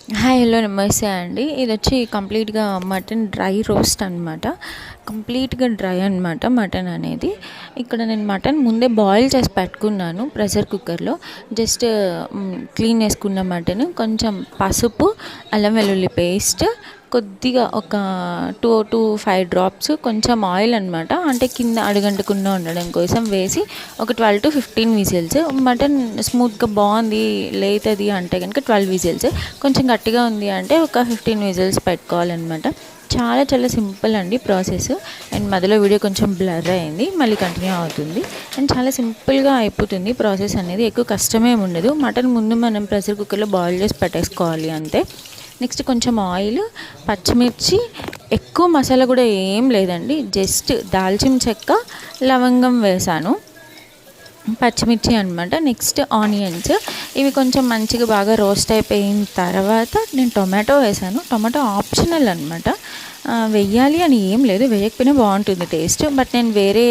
Hi hello నమస్తే అండి. ఇది వచ్చి కంప్లీట్గా మటన్ డ్రై రోస్ట్ అనమాట. కంప్లీట్గా డ్రై అనమాట మటన్ అనేది. ఇక్కడ నేను మటన్ ముందే బాయిల్ చేసి పెట్టుకున్నాను ప్రెషర్ కుక్కర్లో. జస్ట్ క్లీన్ చేసుకున్న మటన్, కొంచెం పసుపు, అల్లం వెల్లుల్లి పేస్ట్, కొద్దిగా ఒక 2 to 5 డ్రాప్స్ కొంచెం ఆయిల్ అనమాట, అంటే కింద అడుగంటకుండా ఉండడం కోసం వేసి ఒక 12 to 15 విజిల్స్. మటన్ స్మూత్గా బాగుంది లేతది అంటే కనుక 12 విజిల్స్, కొంచెం గట్టిగా ఉంది అంటే ఒక 15 విజిల్స్ పెట్టుకోవాలన్నమాట. చాలా చాలా సింపుల్ అండి ప్రాసెస్. అండ్ మధ్యలో వీడియో కొంచెం బ్లర్ అయింది, మళ్ళీ కంటిన్యూ అవుతుంది. అండ్ చాలా సింపుల్గా అయిపోతుంది ప్రాసెస్ అనేది, ఎక్కువ కష్టమేమి ఉండదు. మటన్ ముందు మనం ప్రెషర్ కుక్కర్లో బాయిల్ చేసి పెట్టేసుకోవాలి అంతే. నెక్స్ట్ కొంచెం ఆయిల్, పచ్చిమిర్చి, ఎక్కువ మసాలా కూడా ఏం లేదండి, జస్ట్ దాల్చిన చెక్క, లవంగం వేసాను, పచ్చిమిర్చి అనమాట. నెక్స్ట్ ఆనియన్స్, ఇవి కొంచెం మంచిగా బాగా రోస్ట్ అయిపోయిన తర్వాత నేను టొమాటో వేసాను. టొమాటో ఆప్షనల్ అనమాట, వెయ్యాలి అని ఏం లేదు, వేయకపోయినా బాగుంటుంది టేస్ట్. బట్ నేను వేరే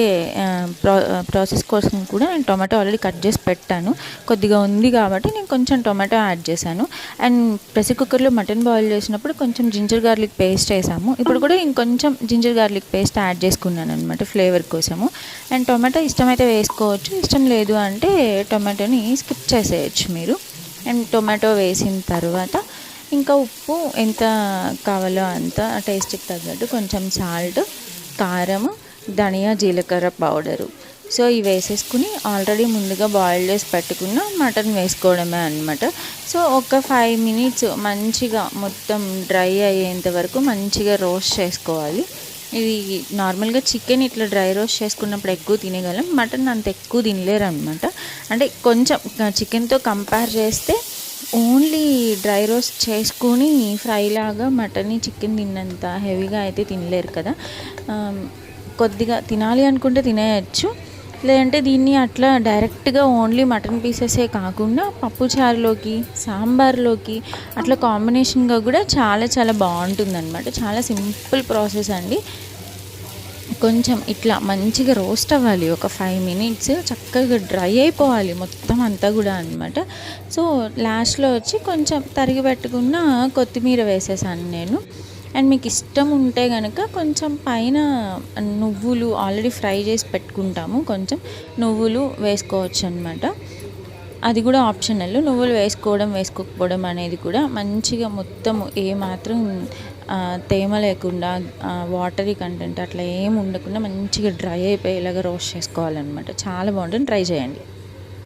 ప్రాసెస్ కోసం కూడా నేను టొమాటో ఆల్రెడీ కట్ చేసి పెట్టాను, కొద్దిగా ఉంది కాబట్టి నేను కొంచెం టొమాటో యాడ్ చేశాను. అండ్ ప్రెషర్ కుక్కర్లో మటన్ బాయిల్ చేసినప్పుడు కొంచెం జింజర్ గార్లిక్ పేస్ట్ వేసాము, ఇప్పుడు కూడా ఇంకొంచెం జింజర్ గార్లిక్ పేస్ట్ యాడ్ చేసుకున్నాను అనమాట ఫ్లేవర్ కోసము. అండ్ టొమాటో ఇష్టమైతే వేసుకోవచ్చు, ఇష్టం లేదు అంటే టొమాటోని స్కిప్ చేసేయచ్చు మీరు. అండ్ టొమాటో వేసిన తర్వాత ఇంకా ఉప్పు ఎంత కావాలో అంత, టేస్ట్కి తగ్గట్టు కొంచెం సాల్ట్, కారం, ధనియా జీలకర్ర పౌడరు. సో ఇవి వేసేసుకుని ఆల్రెడీ ముందుగా బాయిల్ చేసి పెట్టుకున్న మటన్ వేసుకోవడమే అనమాట. సో ఒక 5 minutes మంచిగా మొత్తం డ్రై అయ్యేంత వరకు మంచిగా రోస్ట్ చేసుకోవాలి. ఇది నార్మల్గా చికెన్ ఇట్లా డ్రై రోస్ట్ చేసుకున్నప్పుడు ఎక్కువ తినగలం, మటన్ అంత ఎక్కువ తినలేరు అనమాట. అంటే కొంచెం చికెన్తో కంపేర్ చేస్తే ఓన్లీ డ్రై రోస్ట్ చేసుకొని ఫ్రై లాగా మటన్ని చికెన్ తిన్నంత హెవీగా అయితే తినలేరు కదా. కొద్దిగా తినాలి అనుకుంటే తినేయచ్చు, లేదంటే దీన్ని అట్లా డైరెక్ట్గా ఓన్లీ మటన్ పీసెసే కాకుండా పప్పుచారులోకి, సాంబార్లోకి అట్లా కాంబినేషన్గా కూడా చాలా చాలా బాగుంటుందన్నమాట. చాలా సింపుల్ ప్రాసెస్ అండి. కొంచెం ఇట్లా మంచిగా రోస్ట్ అవ్వాలి, ఒక 5 minutes చక్కగా డ్రై అయిపోవాలి మొత్తం అంతా కూడా అనమాట. సో లాస్ట్లో వచ్చి కొంచెం తరిగి పెట్టుకున్న కొత్తిమీర వేసేసాను నేను. అండ్ మీకు ఇష్టం ఉంటే కనుక కొంచెం పైన నువ్వులు ఆల్రెడీ ఫ్రై చేసి పెట్టుకుంటాము, కొంచెం నువ్వులు వేసుకోవచ్చు అనమాట. అది కూడా ఆప్షనల్, నువ్వులు వేసుకోవడం వేసుకోకపోవడం అనేది కూడా. మంచిగా మొత్తము ఏమాత్రం తేమ లేకుండా, వాటరీ కంటెంట్ అట్లా ఏం ఉండకుండా మంచిగా డ్రై అయిపోయేలాగా రోస్ట్ చేసుకోవాలన్నమాట. చాలా బాగుంటుంది, ట్రై చేయండి.